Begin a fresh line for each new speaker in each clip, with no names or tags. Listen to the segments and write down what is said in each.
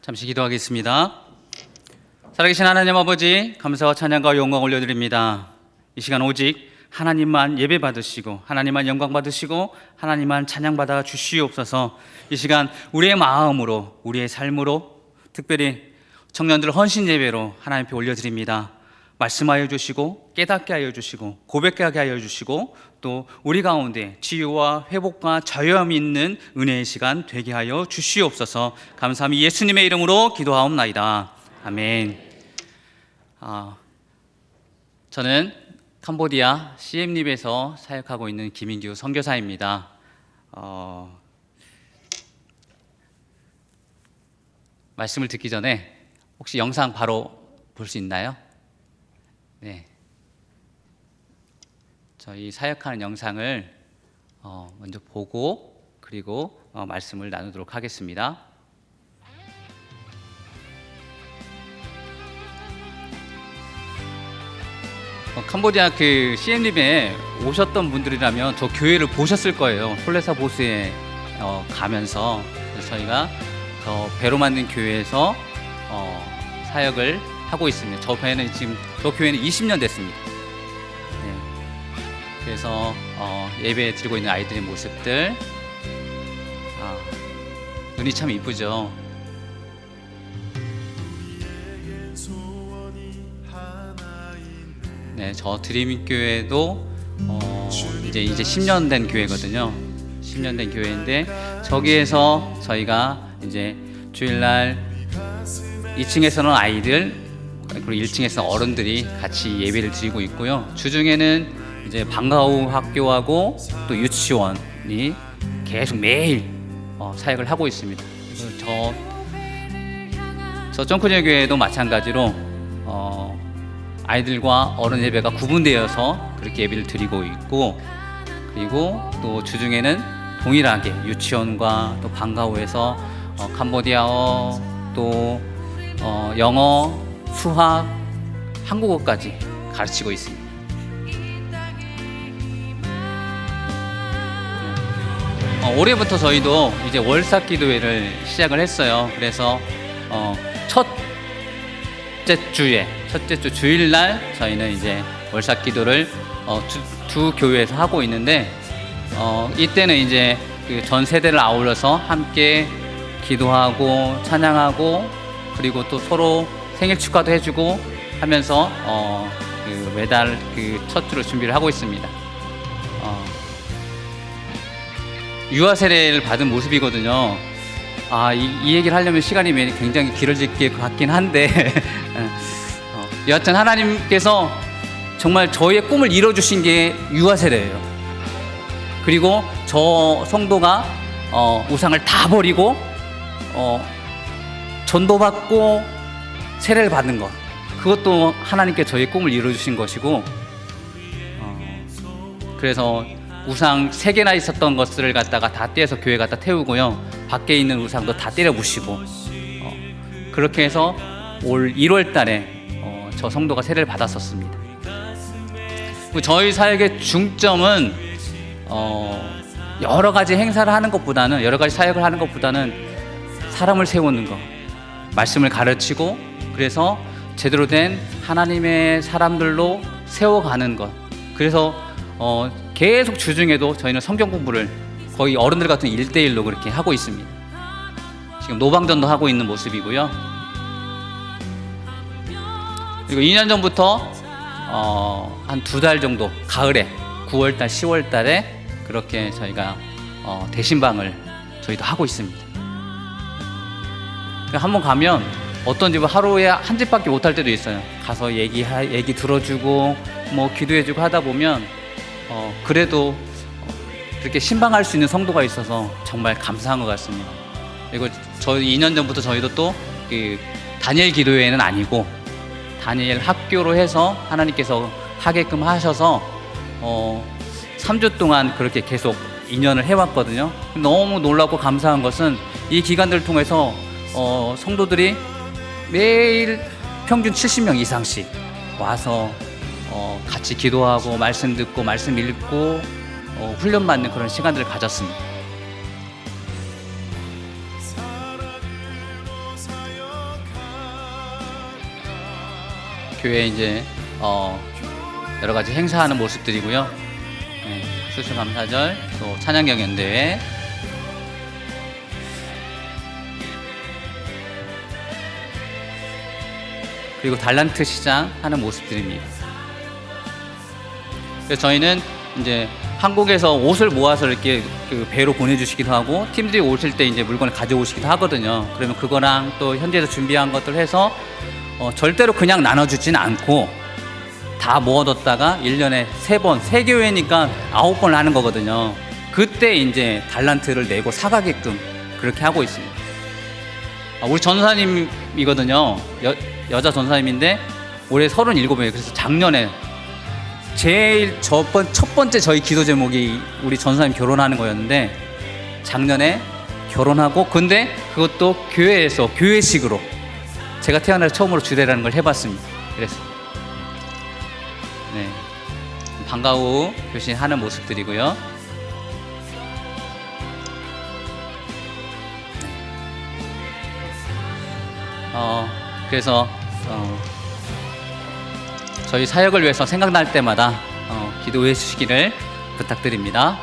잠시 기도하겠습니다. 살아계신 하나님 아버지, 감사와 찬양과 영광 올려드립니다. 이 시간 오직 하나님만 예배 받으시고 하나님만 영광 받으시고 하나님만 찬양받아 주시옵소서. 이 시간 우리의 마음으로, 우리의 삶으로, 특별히 청년들 헌신 예배로 하나님 앞에 올려드립니다. 말씀하여 주시고 깨닫게 하여 주시고 고백하게 하여 주시고 또 우리 가운데 치유와 회복과 자유함이 있는 은혜의 시간 되게 하여 주시옵소서. 감사함이 예수님의 이름으로 기도하옵나이다. 아멘. 저는 캄보디아 시엠립에서 사역하고 있는 김인규 선교사입니다. 말씀을 듣기 전에 혹시 영상 바로 볼 수 있나요? 네. 저희 사역하는 영상을 먼저 보고 그리고 말씀을 나누도록 하겠습니다. 캄보디아 그 시엠립에 오셨던 분들이라면 저 교회를 보셨을 거예요. 홀레사 보스에 가면서 저희가 저 배로 만든 교회에서 사역을 하고 있습니다. 저 교회는 20년 됐습니다. 네. 그래서 예배 드리고 있는 아이들의 모습들, 눈이 참 이쁘죠. 네, 저 드림교회도 이제 10년 된 교회거든요. 10년 된 교회인데 저기에서 저희가 이제 주일날 2층에서는 아이들 그리고 1층에서 어른들이 같이 예배를 드리고 있고요. 주중에는 이제 방과후 학교하고 또 유치원이 계속 매일 사역을 하고 있습니다. 저 정크리어 교회도 마찬가지로 아이들과 어른 예배가 구분되어서 그렇게 예배를 드리고 있고, 그리고 또 주중에는 동일하게 유치원과 또 방과후에서 캄보디아어 또 영어, 수학, 한국어까지 가르치고 있습니다. 올해부터 저희도 이제 월삭 기도회를 시작을 했어요. 그래서 첫째 주 주일날 저희는 이제 월삭 기도를 두 교회에서 하고 있는데 이때는 이제 그 전 세대를 아울러서 함께 기도하고 찬양하고 그리고 또 서로 생일 축하도 해주고 하면서 그 매달 그 첫 주를 준비를 하고 있습니다. 유아 세례를 받은 모습이거든요. 이 얘기를 하려면 시간이 굉장히 길어질 것 같긴 한데 여하튼 하나님께서 정말 저희의 꿈을 이뤄주신 게 유아 세례예요. 그리고 저 성도가 우상을 다 버리고 전도받고 세례를 받는 것, 그것도 하나님께 저희의 꿈을 이뤄주신 것이고, 그래서 우상 3개나 있었던 것들을 갖다가 다 떼서 교회 갖다 태우고요, 밖에 있는 우상도 다 때려 부시고, 그렇게 해서 올 1월 달에 저 성도가 세례를 받았었습니다. 저희 사역의 중점은 여러 가지 행사를 하는 것보다는, 여러 가지 사역을 하는 것보다는 사람을 세우는 것, 말씀을 가르치고 그래서 제대로 된 하나님의 사람들로 세워가는 것. 그래서 계속 주중에도 저희는 성경 공부를 거의 어른들 같은 1대1로 그렇게 하고 있습니다. 지금 노방전도 하고 있는 모습이고요. 그리고 2년 전부터 한 2달 정도 가을에 9월달 10월달에 그렇게 저희가 대신방을 저희도 하고 있습니다. 한번 가면 어떤 집은 하루에 한 집밖에 못 할 때도 있어요. 가서 얘기 들어주고 뭐 기도해주고 하다 보면 그래도 그렇게 신방할 수 있는 성도가 있어서 정말 감사한 것 같습니다. 그리고 저희 2년 전부터 저희도 또 그 다니엘 기도회는 아니고 다니엘 학교로 해서 하나님께서 하게끔 하셔서 3주 동안 그렇게 계속 2년을 해왔거든요. 너무 놀랍고 감사한 것은 이 기간들을 통해서 성도들이 매일 평균 70명 이상씩 와서 같이 기도하고 말씀 듣고 말씀 읽고 훈련받는 그런 시간들을 가졌습니다. 교회 이제 여러 가지 행사하는 모습들이고요. 네, 수수감사절, 또 찬양경연대회, 그리고 달란트 시장 하는 모습들입니다. 그래서 저희는 이제 한국에서 옷을 모아서 이렇게 그 배로 보내주시기도 하고, 팀들이 오실 때 이제 물건을 가져오시기도 하거든요. 그러면 그거랑 또 현지에서 준비한 것들 해서 절대로 그냥 나눠주진 않고 다 모아뒀다가 1년에 3번, 3교회니까 9번을 하는 거거든요. 그때 이제 달란트를 내고 사가게끔 그렇게 하고 있습니다. 우리 전사님이거든요. 여자 전사님인데 올해 37이에요. 그래서 작년에 제일 첫 번째 저희 기도 제목이 우리 전사님 결혼하는 거였는데, 작년에 결혼하고, 근데 그것도 교회에서 교회식으로 제가 태어나서 처음으로 주례라는 걸 해봤습니다. 그래서 네, 방과 후 교신하는 모습들이고요. 그래서 저희 사역을 위해서 생각날 때마다 기도해 주시기를 부탁드립니다.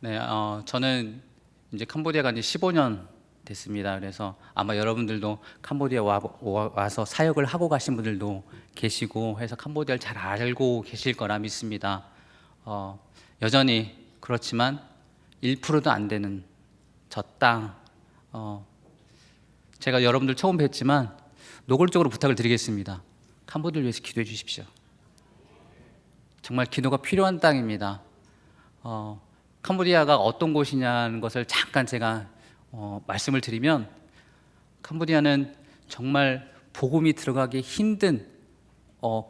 네, 저는 이제 캄보디아 간 지 15년 됐습니다. 그래서 아마 여러분들도 캄보디아 와서 사역을 하고 가신 분들도 계시고 해서 캄보디아를 잘 알고 계실 거라 믿습니다. 여전히 그렇지만 1%도 안 되는 저 땅, 제가 여러분들 처음 뵀지만 노골적으로 부탁을 드리겠습니다. 캄보디아를 위해서 기도해 주십시오. 정말 기도가 필요한 땅입니다. 캄보디아가 어떤 곳이냐는 것을 잠깐 제가 말씀을 드리면, 캄보디아는 정말 복음이 들어가기 힘든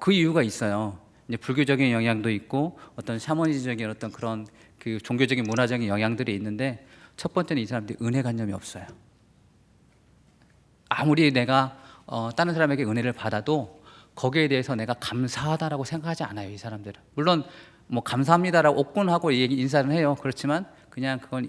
그 이유가 있어요. 이제 불교적인 영향도 있고 어떤 샤머니즘적인 어떤 그런 그 종교적인 문화적인 영향들이 있는데, 첫 번째는 이 사람들이 은혜관념이 없어요. 아무리 내가 다른 사람에게 은혜를 받아도 거기에 대해서 내가 감사하다라고 생각하지 않아요, 이 사람들은. 물론 뭐 감사합니다라고 옥군하고 인사를 해요. 그렇지만 그냥 그건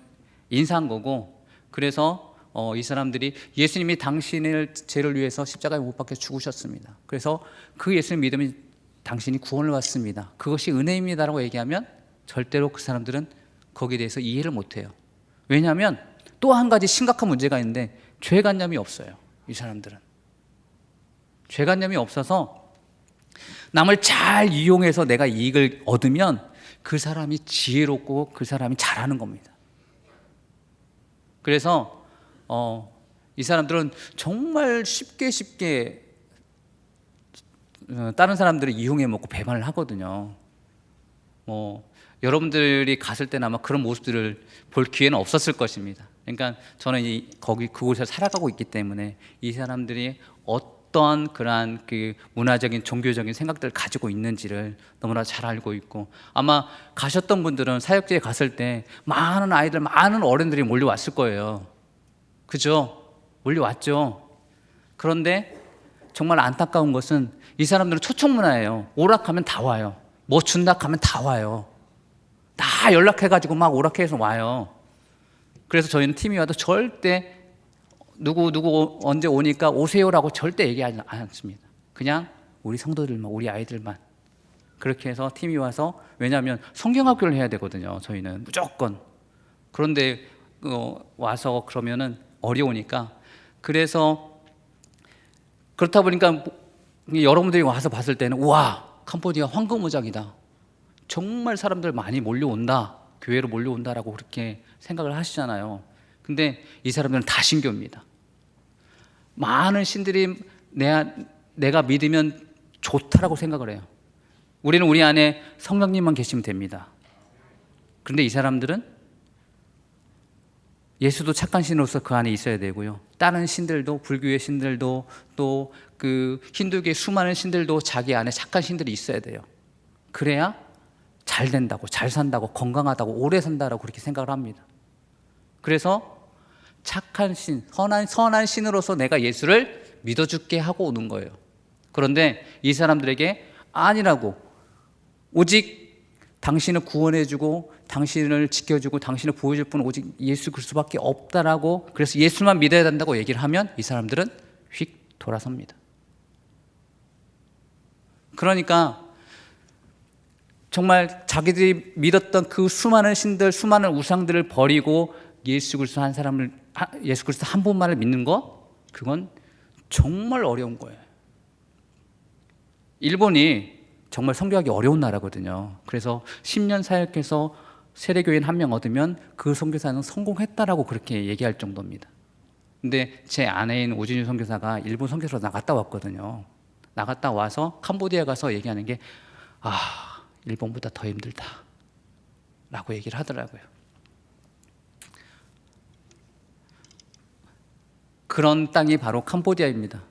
인사한 거고, 그래서 이 사람들이 예수님이 당신을 죄를 위해서 십자가에 못 박혀 죽으셨습니다. 그래서 그 예수님 믿으면 당신이 구원을 받습니다. 그것이 은혜입니다라고 얘기하면 절대로 그 사람들은 거기에 대해서 이해를 못해요. 왜냐하면 또 한 가지 심각한 문제가 있는데, 죄관념이 없어요. 이 사람들은 죄관념이 없어서 남을 잘 이용해서 내가 이익을 얻으면 그 사람이 지혜롭고 그 사람이 잘하는 겁니다. 그래서 이 사람들은 정말 쉽게 다른 사람들을 이용해 먹고 배반을 하거든요. 여러분들이 갔을 때는 아마 그런 모습들을 볼 기회는 없었을 것입니다. 그러니까 저는 그곳에 살아가고 있기 때문에 이 사람들이 어떤 그러한 그 문화적인 종교적인 생각들을 가지고 있는지를 너무나 잘 알고 있고, 아마 가셨던 분들은 사역지에 갔을 때 많은 아이들, 많은 어른들이 몰려왔을 거예요. 그죠? 몰려왔죠. 그런데 정말 안타까운 것은 이 사람들은 초청 문화예요. 오락하면 다 와요. 뭐 준다 하면 다 와요. 다 연락해가지고 막 오락해서 와요. 그래서 저희는 팀이 와도 절대 누구 언제 오니까 오세요라고 절대 얘기하지 않습니다. 그냥 우리 성도들만, 우리 아이들만. 그렇게 해서 팀이 와서, 왜냐하면 성경학교를 해야 되거든요, 저희는 무조건. 그런데 와서 그러면은 어려우니까. 그래서 그렇다 보니까 여러분들이 와서 봤을 때는 우와, 캄보디아 황금무장이다, 정말 사람들 많이 몰려온다, 교회로 몰려온다라고 그렇게 생각을 하시잖아요. 근데 이 사람들은 다 신교입니다. 많은 신들이 내가 믿으면 좋다라고 생각을 해요. 우리는 우리 안에 성령님만 계시면 됩니다. 그런데 이 사람들은 예수도 착한 신으로서 그 안에 있어야 되고요, 다른 신들도, 불교의 신들도, 또 그 힌두교의 수많은 신들도 자기 안에 착한 신들이 있어야 돼요. 그래야 잘 된다고, 잘 산다고, 건강하다고, 오래 산다라고 그렇게 생각을 합니다. 그래서 착한 신, 선한 신으로서 내가 예수를 믿어줄게 하고 오는 거예요. 그런데 이 사람들에게 아니라고, 오직 당신을 구원해주고 당신을 지켜주고 당신을 보여줄 분은 오직 예수 그리스도밖에 없다라고, 그래서 예수만 믿어야 된다고 얘기를 하면 이 사람들은 휙 돌아섭니다. 그러니까 정말 자기들이 믿었던 그 수많은 신들, 수많은 우상들을 버리고 예수 그리스도 예수 그리스도 한 분만을 믿는 거, 그건 정말 어려운 거예요. 일본이 정말 선교하기 어려운 나라거든요. 그래서 10년 사역해서 세례교인 한 명 얻으면 그 선교사는 성공했다라고 그렇게 얘기할 정도입니다. 근데 제 아내인 오진유 선교사가 일본 선교사로 나갔다 왔거든요. 나갔다 와서 캄보디아 가서 얘기하는 게, 일본보다 더 힘들다 라고 얘기를 하더라고요. 그런 땅이 바로 캄보디아입니다.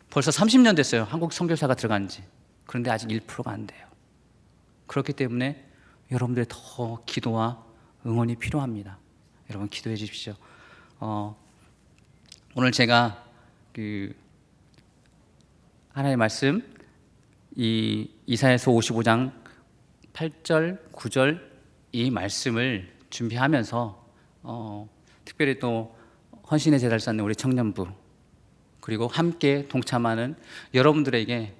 벌써 30년 됐어요, 한국 선교사가 들어간 지. 그런데 아직 1%가 안 돼요. 그렇기 때문에 여러분들의 더 기도와 응원이 필요합니다. 여러분 기도해 주십시오. 오늘 제가 하나님의 말씀, 이 이사야서 55장 8절, 9절 이 말씀을 준비하면서 특별히 또 헌신의 제자를 쌓는 우리 청년부, 그리고 함께 동참하는 여러분들에게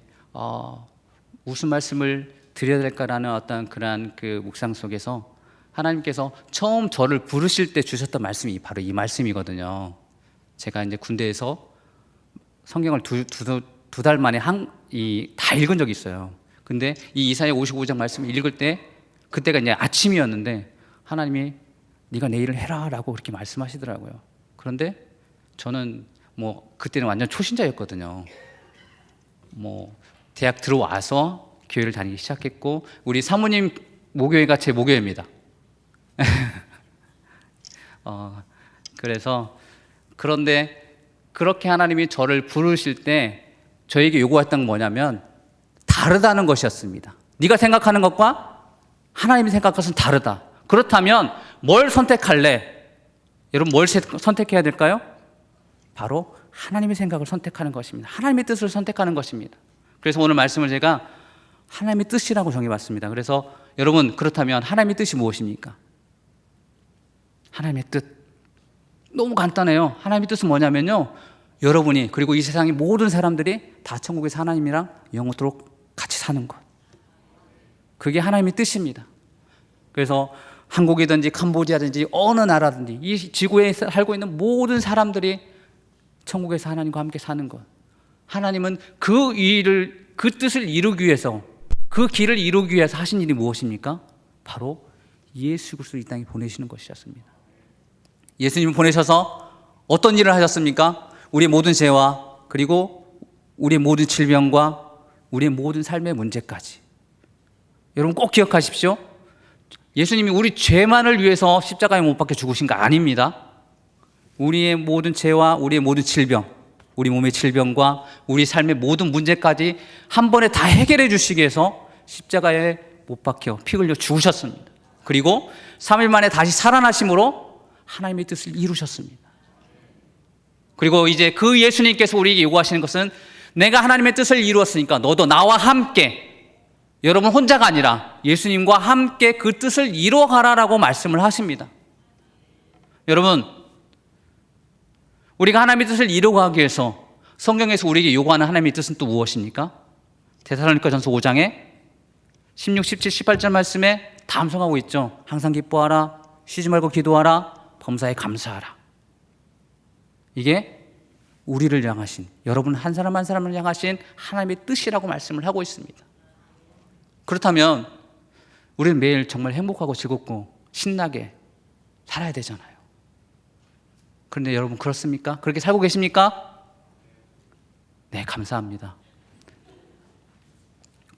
무슨 말씀을 드려야 될까라는 어떤 그러한 그 묵상 속에서 하나님께서 처음 저를 부르실 때 주셨던 말씀이 바로 이 말씀이거든요. 제가 이제 군대에서 성경을 두 달 만에 다 읽은 적이 있어요. 근데 이 이사야 55장 말씀을 읽을 때, 그때가 이제 아침이었는데 하나님이 네가 내 일을 해라 라고 그렇게 말씀하시더라고요. 그런데 저는 그때는 완전 초신자였거든요. 대학 들어와서 교회를 다니기 시작했고, 우리 사모님 모교회가 제 모교회입니다. 그런데 그렇게 하나님이 저를 부르실 때 저에게 요구했던 건 뭐냐면 다르다는 것이었습니다. 네가 생각하는 것과 하나님이 생각하는 것은 다르다. 그렇다면 뭘 선택할래? 여러분 뭘 선택해야 될까요? 바로 하나님의 생각을 선택하는 것입니다. 하나님의 뜻을 선택하는 것입니다. 그래서 오늘 말씀을 제가 하나님의 뜻이라고 정해봤습니다. 그래서 여러분, 그렇다면 하나님의 뜻이 무엇입니까? 하나님의 뜻 너무 간단해요. 하나님의 뜻은 뭐냐면요, 여러분이, 그리고 이 세상의 모든 사람들이 다 천국에서 하나님이랑 영원토록 같이 사는 것, 그게 하나님의 뜻입니다. 그래서 한국이든지 캄보디아든지 어느 나라든지 이 지구에 살고 있는 모든 사람들이 천국에서 하나님과 함께 사는 것, 하나님은 그 뜻을 이루기 위해서, 그 길을 이루기 위해서 하신 일이 무엇입니까? 바로 예수 그리스도를 이 땅에 보내시는 것이었습니다. 예수님을 보내셔서 어떤 일을 하셨습니까? 우리의 모든 죄와, 그리고 우리의 모든 질병과 우리의 모든 삶의 문제까지. 여러분 꼭 기억하십시오. 예수님이 우리 죄만을 위해서 십자가에 못 박혀 죽으신 거 아닙니다. 우리의 모든 죄와 우리의 모든 질병, 우리 몸의 질병과 우리 삶의 모든 문제까지 한 번에 다 해결해 주시기 위해서 십자가에 못 박혀 피 흘려 죽으셨습니다. 그리고 3일 만에 다시 살아나심으로 하나님의 뜻을 이루셨습니다. 그리고 이제 그 예수님께서 우리에게 요구하시는 것은, 내가 하나님의 뜻을 이루었으니까 너도 나와 함께, 여러분 혼자가 아니라 예수님과 함께 그 뜻을 이루어가라라고 말씀을 하십니다. 여러분, 우리가 하나님의 뜻을 이루어가기 위해서 성경에서 우리에게 요구하는 하나님의 뜻은 또 무엇입니까? 데살로니가전서 5장에 16, 17, 18절 말씀에 다 암송하고 있죠. 항상 기뻐하라, 쉬지 말고 기도하라, 범사에 감사하라. 이게 우리를 향하신, 여러분 한 사람 한 사람을 향하신 하나님의 뜻이라고 말씀을 하고 있습니다. 그렇다면 우리는 매일 정말 행복하고 즐겁고 신나게 살아야 되잖아요. 그런데 여러분 그렇습니까? 그렇게 살고 계십니까? 네, 감사합니다.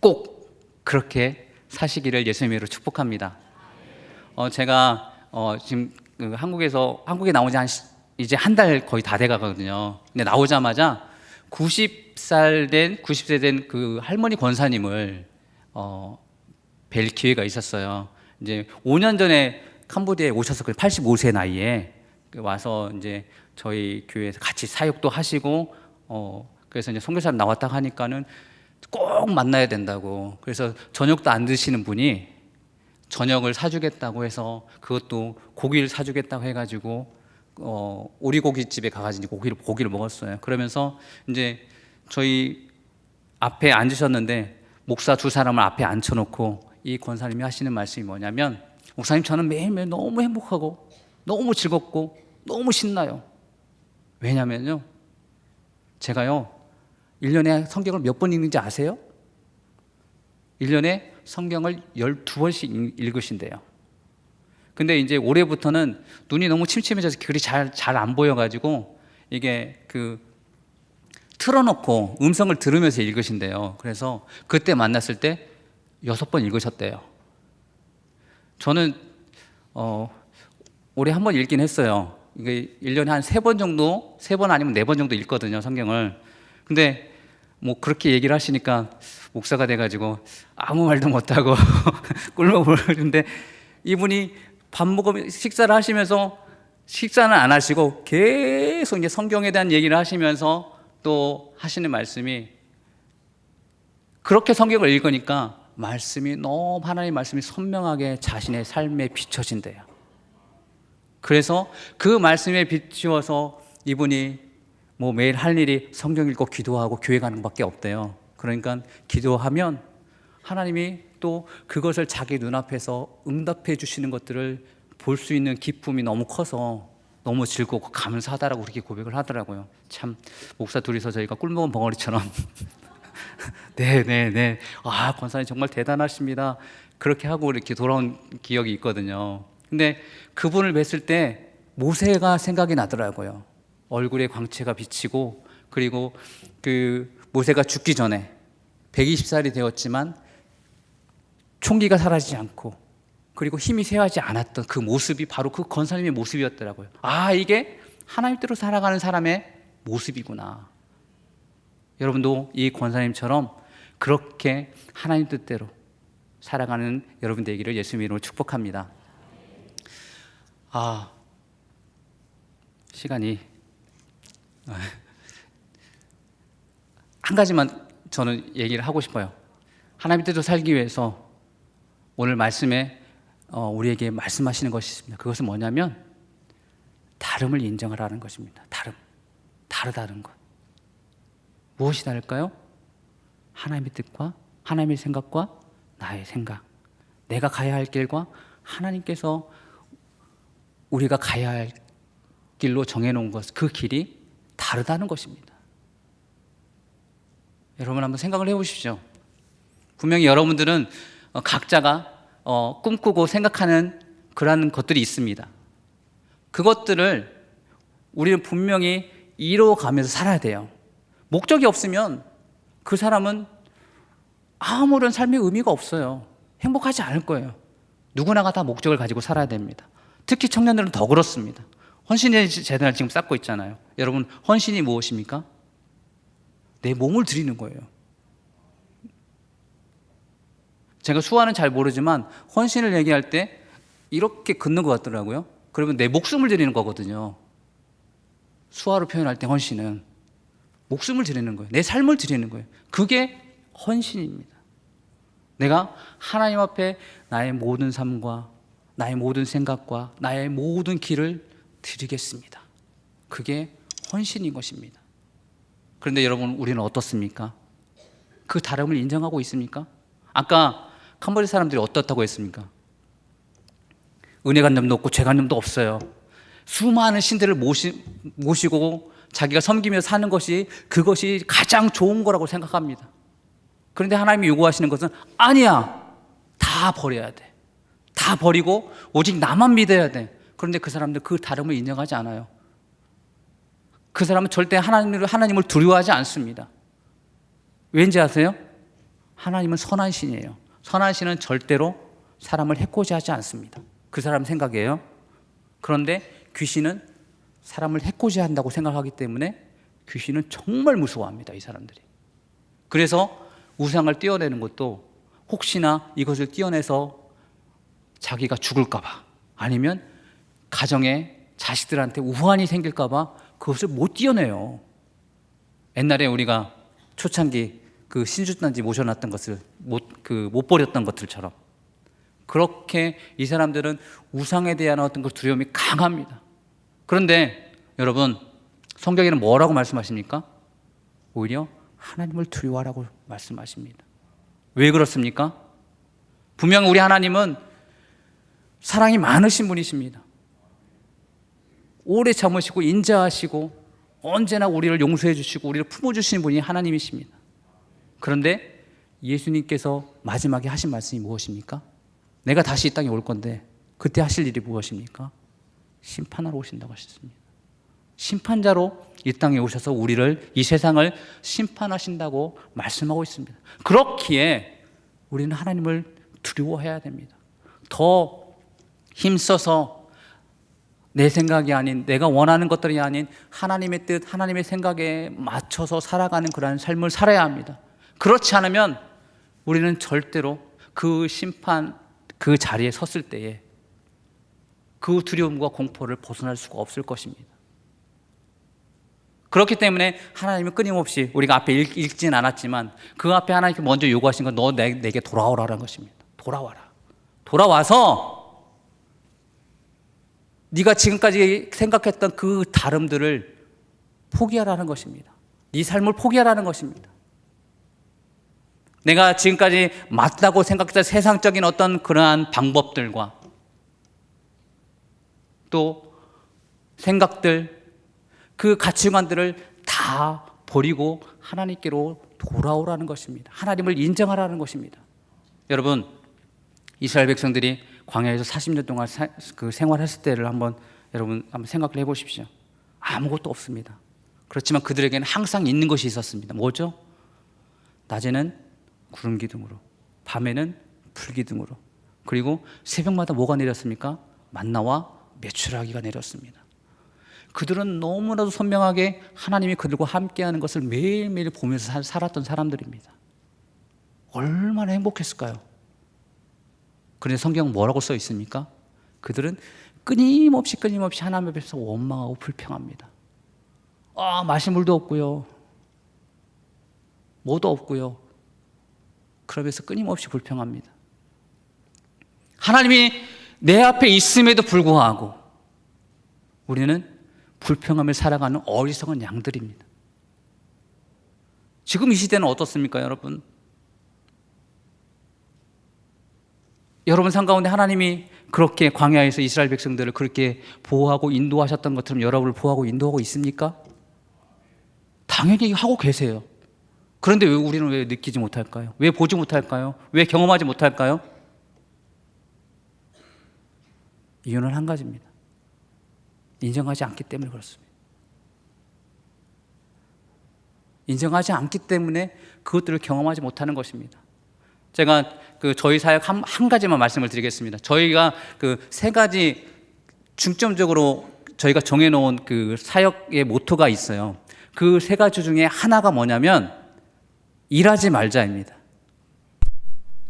꼭 그렇게 사시기를 예수님으로 축복합니다. 제가 지금 한국에 나온 지 이제 한 달 거의 다 돼가거든요. 근데 나오자마자 90세 된 그 할머니 권사님을 뵐 기회가 있었어요. 이제 5년 전에 캄보디아에 오셨었거든요. 85세 나이에 와서 이제 저희 교회에서 같이 사역도 하시고, 그래서 이제 선교사님 나왔다 하니까는 꼭 만나야 된다고. 그래서 저녁도 안 드시는 분이 저녁을 사주겠다고 해서 그것도 고기를 사주겠다고 해가지고 오리고기집에 가가지고 고기를 먹었어요. 그러면서 이제 저희 앞에 앉으셨는데 목사 두 사람을 앞에 앉혀놓고 이 권사님이 하시는 말씀이 뭐냐면, 목사님 저는 매일매일 너무 행복하고 너무 즐겁고 너무 신나요. 왜냐면요, 제가요 1년에 성경을 몇 번 읽는지 아세요? 1년에 성경을 12번씩 읽으신대요. 근데 이제 올해부터는 눈이 너무 침침해져서 글이 잘 안 보여가지고 이게 틀어놓고 음성을 들으면서 읽으신대요. 그래서 그때 만났을 때 6번 읽으셨대요. 저는 올해 한 번 읽긴 했어요. 이게 1년에 한 3번 정도, 3번 아니면 4번 정도 읽거든요, 성경을. 근데 뭐 그렇게 얘기를 하시니까 목사가 돼가지고 아무 말도 못하고 꿀먹 모르는데, 이분이 밥 먹으면 식사를 하시면서 식사는 안 하시고 계속 이제 성경에 대한 얘기를 하시면서 또 하시는 말씀이, 그렇게 성경을 읽으니까 말씀이 너무, 하나님의 말씀이 선명하게 자신의 삶에 비춰진대요. 그래서 그 말씀에 비추어서 이분이 뭐 매일 할 일이 성경 읽고 기도하고 교회 가는 것밖에 없대요. 그러니까 기도하면 하나님이 또 그것을 자기 눈앞에서 응답해 주시는 것들을 볼 수 있는 기쁨이 너무 커서 너무 즐겁고 감사하다라고 그렇게 고백을 하더라고요. 참, 목사 둘이서 저희가 꿀먹은 벙어리처럼 네네네, 아 권사님 정말 대단하십니다, 그렇게 하고 이렇게 돌아온 기억이 있거든요. 근데 그분을 뵀을 때 모세가 생각이 나더라고요. 얼굴에 광채가 비치고, 그리고 그 모세가 죽기 전에 120살이 되었지만 총기가 사라지지 않고, 그리고 힘이 쇠하지 않았던 그 모습이 바로 그 권사님의 모습이었더라고요. 아, 이게 하나님 뜻대로 살아가는 사람의 모습이구나. 여러분도 이 권사님처럼 그렇게 하나님 뜻대로 살아가는 여러분 되기를 예수님 이름으로 축복합니다. 아, 시간이 한 가지만 저는 얘기를 하고 싶어요. 하나님 뜻대로 살기 위해서 오늘 말씀에 우리에게 말씀하시는 것이 있습니다. 그것은 뭐냐면 다름을 인정하라는 것입니다. 다르다는 것. 무엇이 다를까요? 하나님의 뜻과 하나님의 생각과 나의 생각, 내가 가야 할 길과 하나님께서 우리가 가야 할 길로 정해놓은 것, 그 길이 다르다는 것입니다. 여러분 한번 생각을 해보십시오. 분명히 여러분들은 각자가 꿈꾸고 생각하는 그러한 것들이 있습니다. 그것들을 우리는 분명히 이루어가면서 살아야 돼요. 목적이 없으면 그 사람은 아무런 삶의 의미가 없어요. 행복하지 않을 거예요. 누구나가 다 목적을 가지고 살아야 됩니다. 특히 청년들은 더 그렇습니다. 헌신의 재단을 지금 쌓고 있잖아요. 여러분, 헌신이 무엇입니까? 내 몸을 드리는 거예요. 제가 수화는 잘 모르지만 헌신을 얘기할 때 이렇게 긋는 것 같더라고요. 그러면 내 목숨을 드리는 거거든요. 수화로 표현할 때 헌신은 목숨을 드리는 거예요. 내 삶을 드리는 거예요. 그게 헌신입니다. 내가 하나님 앞에 나의 모든 삶과 나의 모든 생각과 나의 모든 길을 드리겠습니다. 그게 헌신인 것입니다. 그런데 여러분, 우리는 어떻습니까? 그 다름을 인정하고 있습니까? 아까 캄보디아 사람들이 어떻다고 했습니까? 은혜간념도 없고 죄간념도 없어요. 수많은 신들을 모시고 자기가 섬기며 사는 것이, 그것이 가장 좋은 거라고 생각합니다. 그런데 하나님이 요구하시는 것은 아니야, 다 버려야 돼. 다 버리고 오직 나만 믿어야 돼. 그런데 그 사람들 그 다름을 인정하지 않아요. 그 사람은 절대 하나님을 두려워하지 않습니다. 왠지 아세요? 하나님은 선한 신이에요. 선한 신은 절대로 사람을 해코지 하지 않습니다. 그 사람 생각이에요. 그런데 귀신은 사람을 해코지 한다고 생각하기 때문에 귀신은 정말 무서워합니다, 이 사람들이. 그래서 우상을 떼어내는 것도 혹시나 이것을 떼어내서 자기가 죽을까봐, 아니면 가정에 자식들한테 우환이 생길까봐 그것을 못 떼어내요. 옛날에 우리가 초창기 그 신주단지 모셔놨던 것을 못 버렸던 것들처럼 그렇게 이 사람들은 우상에 대한 어떤 그 두려움이 강합니다. 그런데 여러분, 성경에는 뭐라고 말씀하십니까? 오히려 하나님을 두려워하라고 말씀하십니다. 왜 그렇습니까? 분명 우리 하나님은 사랑이 많으신 분이십니다. 오래 참으시고 인자하시고 언제나 우리를 용서해 주시고 우리를 품어주시는 분이 하나님이십니다. 그런데 예수님께서 마지막에 하신 말씀이 무엇입니까? 내가 다시 이 땅에 올 건데 그때 하실 일이 무엇입니까? 심판하러 오신다고 하셨습니다. 심판자로 이 땅에 오셔서 우리를, 이 세상을 심판하신다고 말씀하고 있습니다. 그렇기에 우리는 하나님을 두려워해야 됩니다. 더 힘써서 내 생각이 아닌, 내가 원하는 것들이 아닌 하나님의 뜻, 하나님의 생각에 맞춰서 살아가는 그러한 삶을 살아야 합니다. 그렇지 않으면 우리는 절대로 그 심판, 그 자리에 섰을 때에 그 두려움과 공포를 벗어날 수가 없을 것입니다. 그렇기 때문에 하나님은 끊임없이, 우리가 앞에 읽진 않았지만 그 앞에 하나님께 먼저 요구하신 건 너 내게 돌아오라는 것입니다. 돌아와라. 돌아와서 네가 지금까지 생각했던 그 다름들을 포기하라는 것입니다. 네 삶을 포기하라는 것입니다. 내가 지금까지 맞다고 생각했던 세상적인 어떤 그러한 방법들과 또 생각들, 그 가치관들을 다 버리고 하나님께로 돌아오라는 것입니다. 하나님을 인정하라는 것입니다. 여러분, 이스라엘 백성들이 광야에서 40년 동안 그 생활했을 때를 여러분 한번 생각을 해보십시오. 아무것도 없습니다. 그렇지만 그들에게는 항상 있는 것이 있었습니다. 뭐죠? 낮에는 구름 기둥으로, 밤에는 불 기둥으로, 그리고 새벽마다 뭐가 내렸습니까? 만나와 메추라기가 내렸습니다. 그들은 너무나도 선명하게 하나님이 그들과 함께하는 것을 매일매일 보면서 살았던 사람들입니다. 얼마나 행복했을까요? 그런데 성경은 뭐라고 써 있습니까? 그들은 끊임없이 하나님 앞에서 원망하고 불평합니다. 마실 물도 없고요, 뭐도 없고요. 그러면서 끊임없이 불평합니다. 하나님이 내 앞에 있음에도 불구하고 우리는 불평하며 살아가는 어리석은 양들입니다. 지금 이 시대는 어떻습니까, 여러분? 여러분 삶 가운데 하나님이 그렇게 광야에서 이스라엘 백성들을 그렇게 보호하고 인도하셨던 것처럼 여러분을 보호하고 인도하고 있습니까? 당연히 하고 계세요. 그런데 왜 우리는 왜 느끼지 못할까요? 왜 보지 못할까요? 왜 경험하지 못할까요? 이유는 한 가지입니다. 인정하지 않기 때문에 그렇습니다. 인정하지 않기 때문에 그것들을 경험하지 못하는 것입니다. 제가 저희 사역 한 가지만 말씀을 드리겠습니다. 저희가 세 가지 중점적으로 저희가 정해놓은 그 사역의 모토가 있어요. 그 세 가지 중에 하나가 뭐냐면 일하지 말자입니다.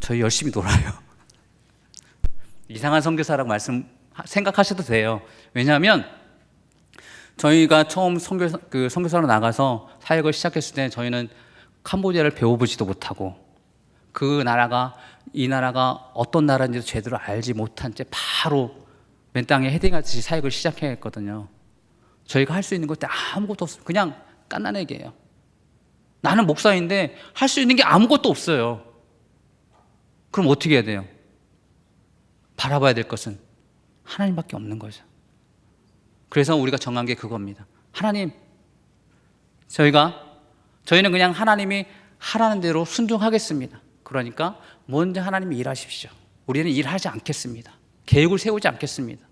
저희 열심히 놀아요. 이상한 선교사라고 생각하셔도 돼요. 왜냐하면 저희가 처음 선교사로 나가서 사역을 시작했을 때 저희는 캄보디아를 배워보지도 못하고 이 나라가 어떤 나라인지도 제대로 알지 못한 채 바로 맨 땅에 헤딩하듯이 사역을 시작해야 했거든요. 저희가 할 수 있는 것도 아무것도 없어요. 그냥 깐난애기예요. 나는 목사인데 할 수 있는 게 아무것도 없어요. 그럼 어떻게 해야 돼요? 바라봐야 될 것은 하나님밖에 없는 거죠. 그래서 우리가 정한 게 그겁니다. 하나님, 저희는 그냥 하나님이 하라는 대로 순종하겠습니다. 그러니까 먼저 하나님이 일하십시오. 우리는 일하지 않겠습니다. 계획을 세우지 않겠습니다.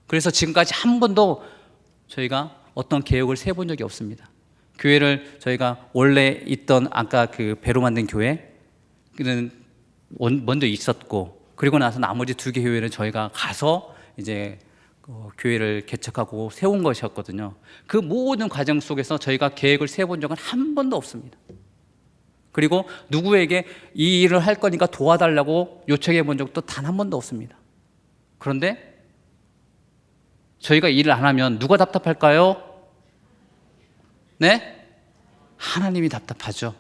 그래서 지금까지 한 번도 저희가 어떤 계획을 세본 적이 없습니다. 교회를 저희가 원래 있던 아까 그 배로 만든 교회는 먼저 있었고, 그리고 나서 나머지 2개 교회는 저희가 가서 이제 교회를 개척하고 세운 것이었거든요. 그 모든 과정 속에서 저희가 계획을 세본 적은 한 번도 없습니다. 그리고 누구에게 이 일을 할 거니까 도와달라고 요청해 본 적도 단 한 번도 없습니다. 그런데 저희가 일을 안 하면 누가 답답할까요? 네? 하나님이 답답하죠.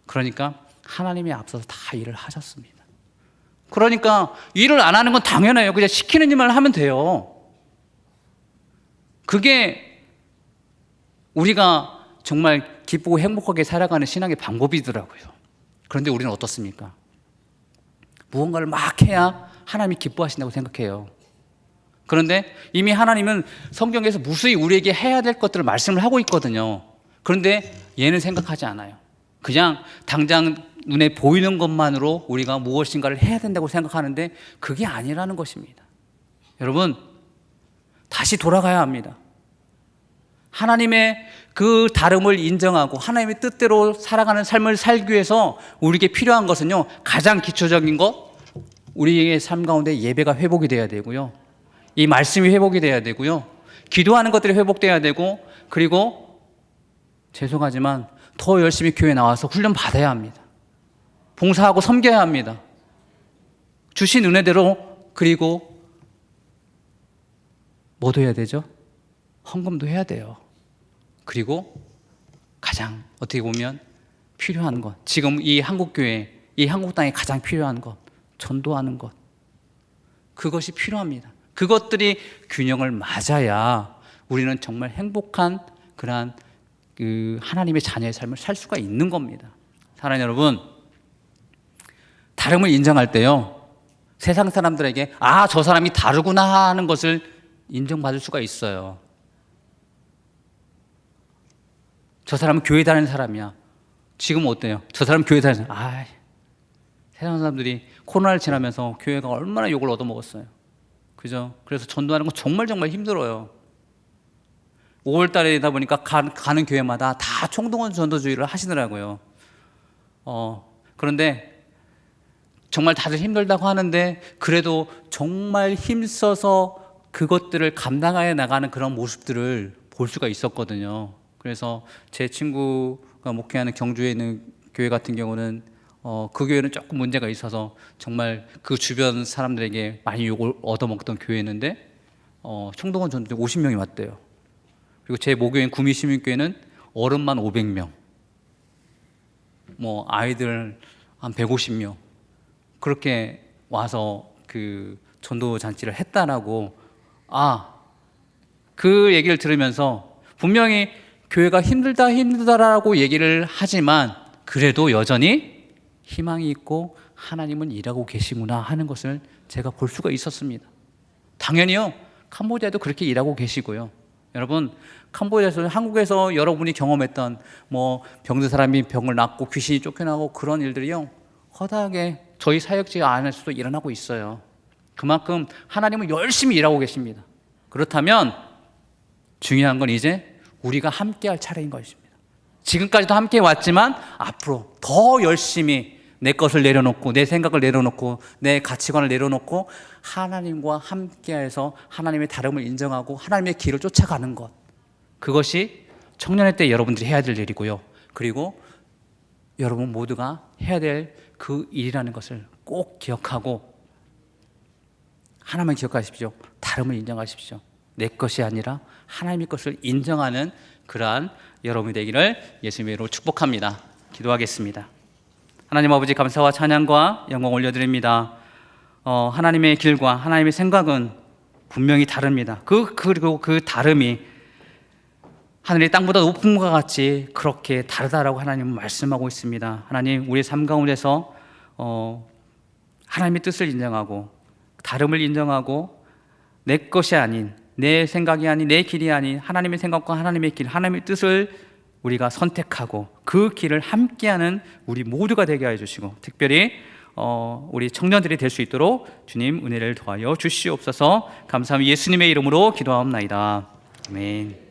그러니까 하나님이 앞서서 다 일을 하셨습니다. 그러니까 일을 안 하는 건 당연해요. 그냥 시키는 일만 하면 돼요. 그게 우리가 정말 기쁘고 행복하게 살아가는 신앙의 방법이더라고요. 그런데 우리는 어떻습니까? 무언가를 막 해야 하나님이 기뻐하신다고 생각해요. 그런데 이미 하나님은 성경에서 무수히 우리에게 해야 될 것들을 말씀을 하고 있거든요. 그런데 얘는 생각하지 않아요. 그냥 당장 눈에 보이는 것만으로 우리가 무엇인가를 해야 된다고 생각하는데 그게 아니라는 것입니다. 여러분, 다시 돌아가야 합니다. 하나님의 그 다름을 인정하고 하나님의 뜻대로 살아가는 삶을 살기 위해서 우리에게 필요한 것은요, 가장 기초적인 것, 우리의 삶 가운데 예배가 회복이 돼야 되고요, 이 말씀이 회복이 돼야 되고요, 기도하는 것들이 회복돼야 되고, 그리고 죄송하지만 더 열심히 교회에 나와서 훈련 받아야 합니다. 봉사하고 섬겨야 합니다. 주신 은혜대로. 그리고 뭐도 해야 되죠? 헌금도 해야 돼요. 그리고 가장 어떻게 보면 필요한 것, 지금 이 한국교회, 이 한국 땅에 가장 필요한 것, 전도하는 것, 그것이 필요합니다. 그것들이 균형을 맞아야 우리는 정말 행복한 그러한 그 하나님의 자녀의 삶을 살 수가 있는 겁니다. 사랑하는 여러분, 다름을 인정할 때요, 세상 사람들에게 아, 저 사람이 다르구나 하는 것을 인정받을 수가 있어요. 저 사람은 교회 다니는 사람이야. 지금 어때요? 저 사람은 교회 다니는 사람. 아, 세상 사람들이 코로나를 지나면서 교회가 얼마나 욕을 얻어먹었어요. 그죠? 그래서 전도하는 건 정말 힘들어요. 5월 달이다 보니까 가는 교회마다 다 총동원 전도주의를 하시더라고요. 그런데 정말 다들 힘들다고 하는데 그래도 정말 힘써서 그것들을 감당해 나가는 그런 모습들을 볼 수가 있었거든요. 그래서 제 친구가 목회하는 경주에 있는 교회 같은 경우는 그 교회는 조금 문제가 있어서 정말 그 주변 사람들에게 많이 욕을 얻어먹던 교회였는데 총동원 전도자 50명이 왔대요. 그리고 제 모교인 구미시민교회는 어른만 500명, 뭐 아이들 한 150명 그렇게 와서 그 전도 잔치를 했다라고. 그 얘기를 들으면서 분명히 교회가 힘들다라고 얘기를 하지만 그래도 여전히 희망이 있고 하나님은 일하고 계시구나 하는 것을 제가 볼 수가 있었습니다. 당연히요, 캄보디아도 그렇게 일하고 계시고요. 여러분, 캄보디아에서 한국에서 여러분이 경험했던 뭐 병든 사람이 병을 낫고 귀신이 쫓겨나고 그런 일들이요, 허다하게 저희 사역지 안에서도 일어나고 있어요. 그만큼 하나님은 열심히 일하고 계십니다. 그렇다면 중요한 건 이제 우리가 함께할 차례인 것입니다. 지금까지도 함께 왔지만 앞으로 더 열심히 내 것을 내려놓고 내 생각을 내려놓고 내 가치관을 내려놓고 하나님과 함께해서 하나님의 다름을 인정하고 하나님의 길을 쫓아가는 것, 그것이 청년의 때 여러분들이 해야 될 일이고요. 그리고 여러분 모두가 해야 될 그 일이라는 것을 꼭 기억하고 하나만 기억하십시오. 다름을 인정하십시오. 내 것이 아니라 하나님의 것을 인정하는 그러한 여러분이 되기를 예수님의 이름으로 축복합니다. 기도하겠습니다. 하나님 아버지, 감사와 찬양과 영광 올려드립니다. 하나님의 길과 하나님의 생각은 분명히 다릅니다. 그리고 그 다름이 하늘이 땅보다 높은 것과 같이 그렇게 다르다라고 하나님은 말씀하고 있습니다. 하나님, 우리의 삶 가운데서 하나님의 뜻을 인정하고 다름을 인정하고 내 것이 아닌, 내 생각이 아닌, 내 길이 아닌 하나님의 생각과 하나님의 길, 하나님의 뜻을 우리가 선택하고 그 길을 함께하는 우리 모두가 되게 하여 주시고, 특별히 우리 청년들이 될 수 있도록 주님 은혜를 더하여 주시옵소서. 감사합니다. 예수님의 이름으로 기도하옵나이다. 아멘.